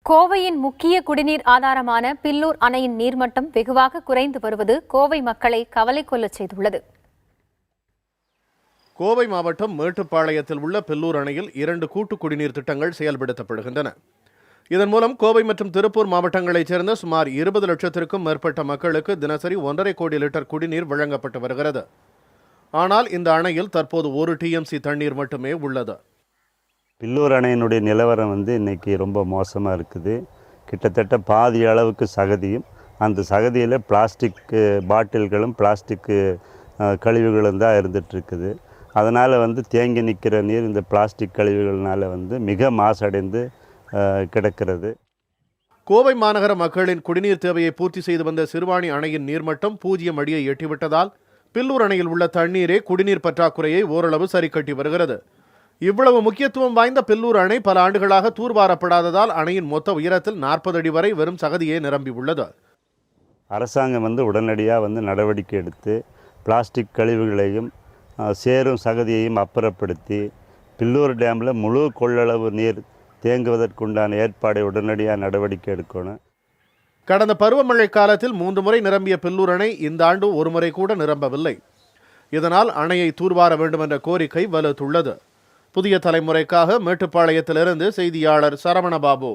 கோவையின் முக்கிய குடிநீர் ஆதாரமான பில்லூர் அணையின் நீர்மட்டம் வெகுவாக குறைந்து வருவது கோவை மக்களை கவலை கொள்ளச் செய்துள்ளது. கோவை மாவட்டம் மேட்டுப்பாளையத்தில் உள்ள பில்லூர் அணையில் 2 கூட்டு குடிநீர் திட்டங்கள் செயல்படுத்தப்படுகின்றன. இதன் மூலம் கோவை மற்றும் திருப்பூர் மாவட்டங்களைச் சேர்ந்த சுமார் 20 லட்சத்திற்கும் மேற்பட்ட மக்களுக்கு தினசரி 1.5 கோடி லிட்டர் குடிநீர் வழங்கப்பட்டு வருகிறது. ஆனால் இந்த அணையில் தற்போது 1 TMC தண்ணீர் மட்டுமே உள்ளது. பில்லூர் அணையினுடைய நிலவரம் இன்றைக்கி ரொம்ப மோசமாக இருக்குது. கிட்டத்தட்ட பாதி அளவுக்கு சகதியும், அந்த சகதியில் பிளாஸ்டிக் பாட்டில்களும் பிளாஸ்டிக் கழிவுகளும் தான் இருந்துகிட்ருக்குது. அதனால் தேங்கி நிற்கிற நீர் இந்த பிளாஸ்டிக் கழிவுகள்னால் மிக மாசடைந்து கிடக்கிறது. கோவை மாநகர மக்களின் குடிநீர் தேவையை பூர்த்தி செய்து வந்த சிறுவாணி அணையின் நீர்மட்டம் 0 அடியை எட்டிவிட்டதால் பில்லூர் அணையில் உள்ள தண்ணீரே குடிநீர் பற்றாக்குறையை ஓரளவு சரிக்கட்டி வருகிறது. இவ்வளவு முக்கியத்துவம் வாய்ந்த பில்லூர் அணை பல ஆண்டுகளாக தூர்வாரப்படாததால் அணையின் மொத்த உயரத்தில் 40 அடி வரை வெறும் சகதியே நிரம்பி உள்ளது. அரசாங்கம் உடனடியாக நடவடிக்கை எடுத்து பிளாஸ்டிக் கழிவுகளையும் சேரும் சகதியையும் அப்புறப்படுத்தி பில்லூர் டேமில் முழு கொள்ளளவு நீர் தேங்குவதற்குண்டான ஏற்பாடை உடனடியாக நடவடிக்கை எடுக்கணும். கடந்த பருவமழை காலத்தில் 3 முறை நிரம்பிய பில்லூர் அணை இந்த ஆண்டு 1 முறை கூட நிரம்பவில்லை. இதனால் அணையை தூர்வார வேண்டும் என்ற கோரிக்கை வலுத்துள்ளது. புதிய தலைமுறைக்காக மேட்டுப்பாளையத்திலிருந்து செய்தியாளர் சரவணபாபு.